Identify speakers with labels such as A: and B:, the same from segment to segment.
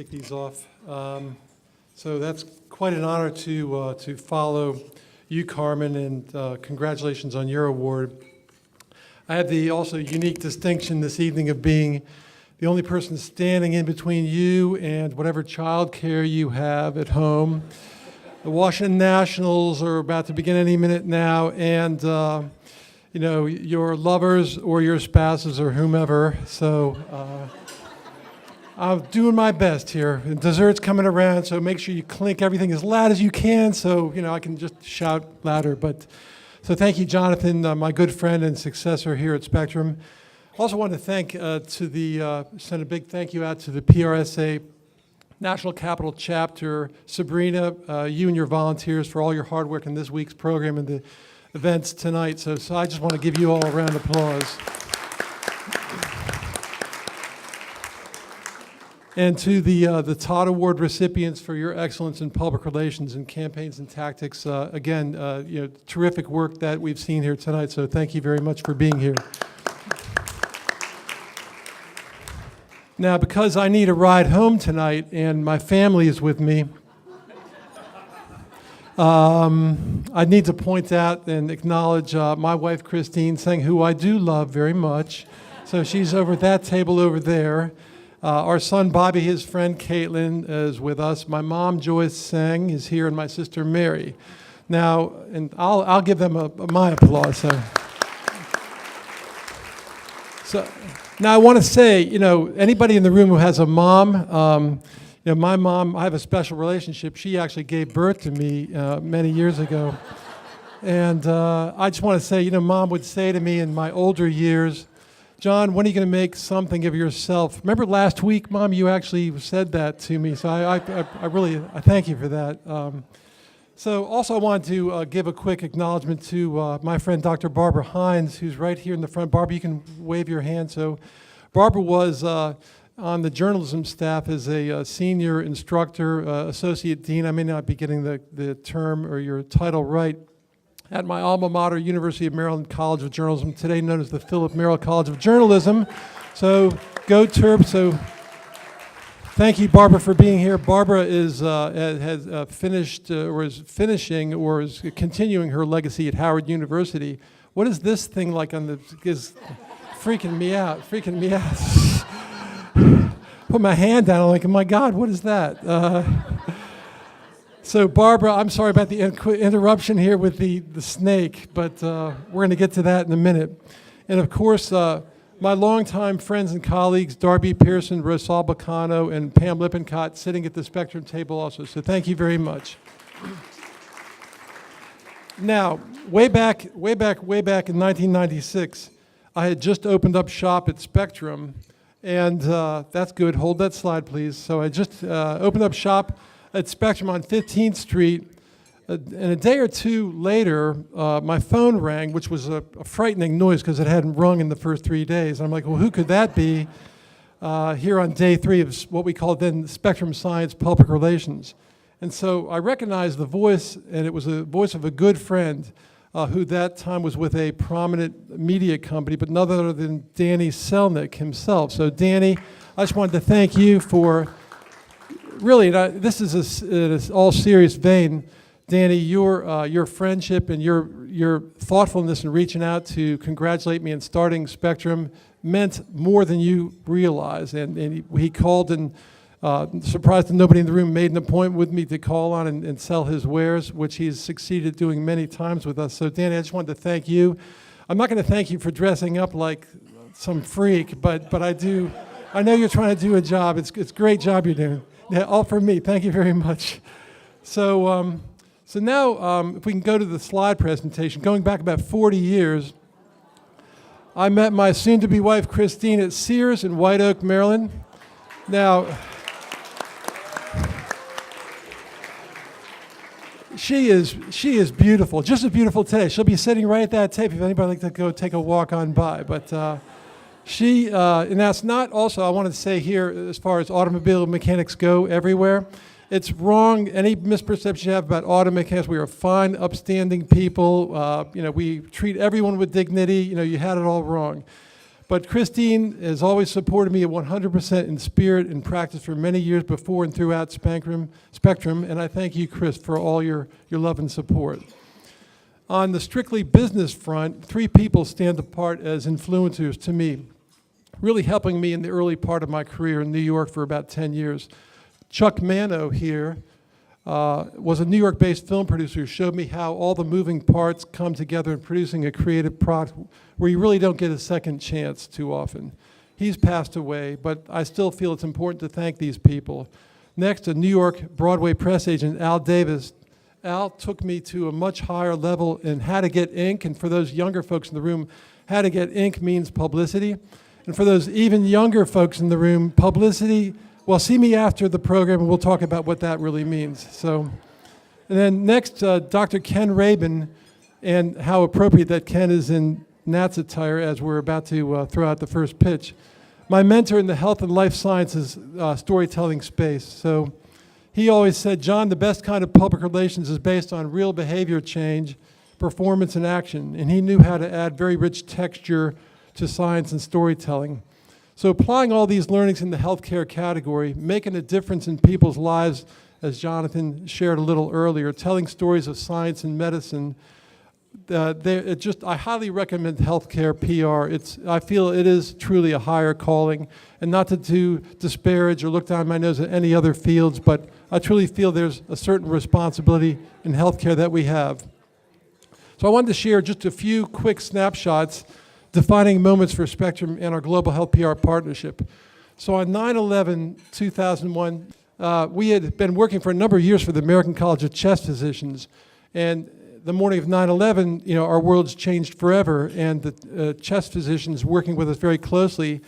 A: kick these off. So that's quite an honor to follow you, Carmen, and congratulations on your award. I have the also unique distinction this evening of being the only person standing in between you and whatever child care you have at home. The Washington Nationals are about to begin any minute now, and you know, your lovers or your spouses or whomever. So I'm doing my best here. And dessert's coming around, so make sure you clink everything as loud as you can, so you know I can just shout louder. But so thank you, Jonathan, my good friend and successor here at Spectrum. Also want to thank send a big thank you out to the PRSA National Capital Chapter. Sabrina, you and your volunteers for all your hard work in this week's program and the events tonight. So I just want to give you all a round of applause. And to the Todd Award recipients for your excellence in public relations and campaigns and tactics. Again, you know, terrific work that we've seen here tonight. So thank you very much for being here. Now, because I need a ride home tonight and my family is with me, I need to point out and acknowledge my wife, Christine Seng, who I do love very much. So she's over at that table over there. Our son, Bobby, his friend, Caitlin, is with us. My mom, Joyce Seng, is here, and my sister, Mary. Now, and I'll give them my applause. So now I want to say, you know, anybody in the room who has a mom, you know, my mom, I have a special relationship. She actually gave birth to me many years ago. And I just want to say, you know, Mom would say to me in my older years, John, when are you going to make something of yourself? Remember last week, Mom, you actually said that to me. So I really thank you for that. So also I want to give a quick acknowledgement to my friend Dr. Barbara Hines, who's right here in the front. Barbara, you can wave your hand. So Barbara was on the journalism staff as a senior instructor, associate dean. I may not be getting the term or your title right. At my alma mater, University of Maryland College of Journalism, today known as the Philip Merrill College of Journalism. So go Terps. So thank you, Barbara, for being here. Barbara has finished or is finishing or is continuing her legacy at Howard University. What is this thing like on the, is freaking me out. Put my hand down, I'm like, oh my God, what is that? So Barbara, I'm sorry about the interruption here with the snake, but we're going to get to that in a minute. And of course, my longtime friends and colleagues, Darby Pearson, Rosal Bacano, and Pam Lippincott, sitting at the Spectrum table also. So thank you very much. Now, way back in 1996, I had just opened up shop at Spectrum, and that's good. Hold that slide, please. So I just opened up shop at Spectrum on 15th Street, and a day or two later, my phone rang, which was a frightening noise because it hadn't rung in the first 3 days. And I'm like, well, who could that be here on day 3 of what we called then Spectrum Science Public Relations? And so I recognized the voice, and it was the voice of a good friend who that time was with a prominent media company, but none other than Danny Selnick himself. So Danny, I just wanted to thank you for really, this is in all serious vein, Danny, your friendship and your thoughtfulness in reaching out to congratulate me in starting Spectrum meant more than you realize. And he called and, surprised that nobody in the room, made an appointment with me to call on and sell his wares, which he's succeeded doing many times with us. So Danny, I just wanted to thank you. I'm not going to thank you for dressing up like some freak, but I do. I know you're trying to do a job. It's a great job you're doing. Yeah, all for me. Thank you very much. So, so now, if we can go to the slide presentation, going back about 40 years, I met my soon-to-be wife, Christine, at Sears in White Oak, Maryland. Now, she is beautiful, just as beautiful today. She'll be sitting right at that tape if anybody would like to go take a walk on by. But and that's not also, I want to say here, as far as automobile mechanics go everywhere, it's wrong. Any misperception you have about auto mechanics, we are fine, upstanding people. You know, we treat everyone with dignity. You know, you had it all wrong. But Christine has always supported me at 100% in spirit and practice for many years before and throughout Spectrum, and I thank you, Chris, for all your love and support. On the strictly business front, 3 people stand apart as influencers to me, really helping me in the early part of my career in New York for about 10 years. Chuck Mano here was a New York-based film producer who showed me how all the moving parts come together in producing a creative product where you really don't get a second chance too often. He's passed away, but I still feel it's important to thank these people. Next, a New York Broadway press agent, Al Davis. Al took me to a much higher level in how to get ink, and for those younger folks in the room, how to get ink means publicity. And for those even younger folks in the room, publicity, well, see me after the program and we'll talk about what that really means. So, and then next, Dr. Ken Rabin, and how appropriate that Ken is in Nat's attire as we're about to throw out the first pitch. My mentor in the health and life sciences storytelling space. So he always said, John, the best kind of public relations is based on real behavior change, performance, and action. And he knew how to add very rich texture to science and storytelling. So applying all these learnings in the healthcare category, making a difference in people's lives, as Jonathan shared a little earlier, telling stories of science and medicine, I highly recommend healthcare PR. I feel it is truly a higher calling, and not to disparage or look down my nose at any other fields, but I truly feel there's a certain responsibility in healthcare that we have. So I wanted to share just a few quick snapshots defining moments for Spectrum and our Global Health PR partnership. So on 9/11/2001, we had been working for a number of years for the American College of Chest Physicians, and the morning of 9/11, our world's changed forever, and the chest physicians working with us very closely,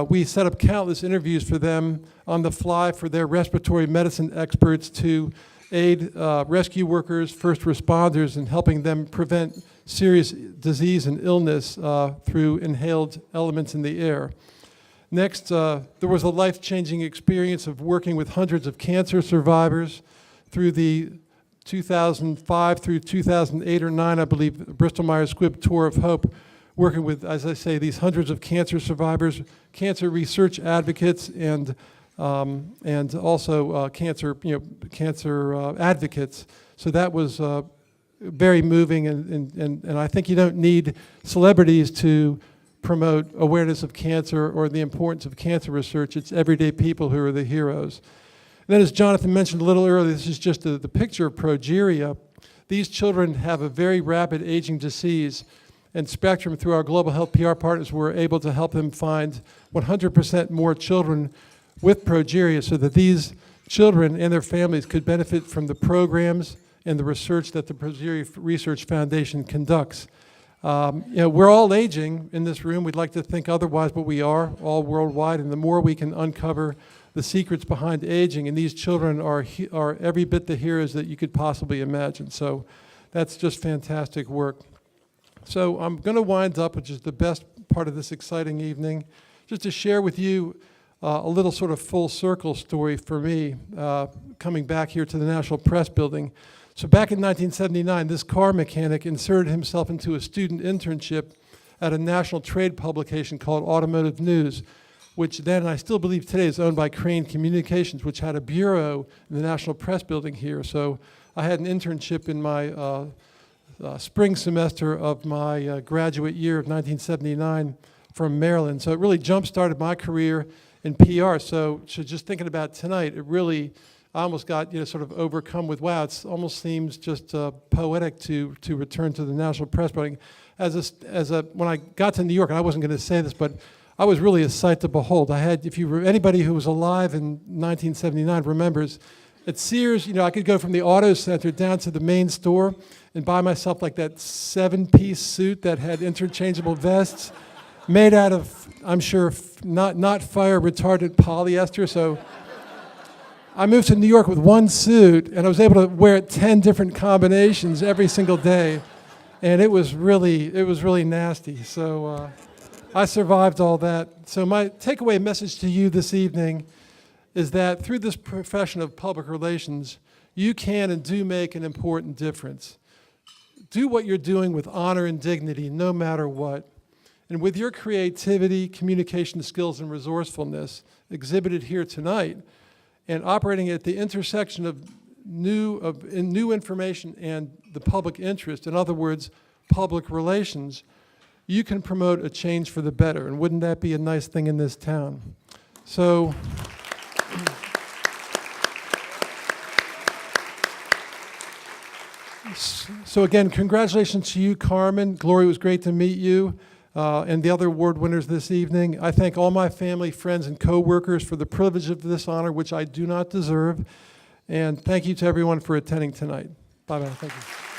A: we set up countless interviews for them on the fly for their respiratory medicine experts to aid rescue workers, first responders, in helping them prevent serious disease and illness through inhaled elements in the air. Next, there was a life-changing experience of working with hundreds of cancer survivors through the 2005 through 2008 or 9, I believe, Bristol-Myers Squibb Tour of Hope, working with, as I say, these hundreds of cancer survivors, cancer research advocates, and also cancer advocates. So that was very moving, and I think you don't need celebrities to promote awareness of cancer or the importance of cancer research. It's everyday people who are the heroes. And then, as Jonathan mentioned a little earlier, this is just the picture of progeria. These children have a very rapid aging disease, and Spectrum, through our Global Health PR partners, were able to help them find 100% more children with progeria so that these children and their families could benefit from the programs and the research that the Progeria Research Foundation conducts. We're all aging in this room. We'd like to think otherwise, but we are all worldwide, and the more we can uncover the secrets behind aging, and these children are every bit the heroes that you could possibly imagine. So that's just fantastic work. So I'm going to wind up, which is the best part of this exciting evening, just to share with you a little sort of full circle story for me, coming back here to the National Press Building. So back in 1979, this car mechanic inserted himself into a student internship at a national trade publication called Automotive News, which then, I still believe today, is owned by Crane Communications, which had a bureau in the National Press Building here. So I had an internship in my spring semester of my graduate year of 1979 from Maryland. So it really jump-started my career in PR. So just thinking about tonight, it really, I almost got sort of overcome with, wow, it almost seems just poetic to return to the National Press Building. When I got to New York, and I wasn't going to say this, but I was really a sight to behold. I had, anybody who was alive in 1979 remembers, at Sears, I could go from the auto center down to the main store and buy myself like that 7-piece suit that had interchangeable vests made out of, I'm sure, not fire retardant polyester. So I moved to New York with one suit, and I was able to wear 10 different combinations every single day, and it was really nasty. So I survived all that. So my takeaway message to you this evening is that through this profession of public relations, you can and do make an important difference. Do what you're doing with honor and dignity, no matter what. And with your creativity, communication skills, and resourcefulness exhibited here tonight, and operating at the intersection of new information and the public interest, in other words, public relations, you can promote a change for the better. And wouldn't that be a nice thing in this town? So, so again, congratulations to you, Carmen. Gloria, it was great to meet you. And the other award winners this evening. I thank all my family, friends, and co-workers for the privilege of this honor, which I do not deserve. And thank you to everyone for attending tonight. Bye-bye. Thank you.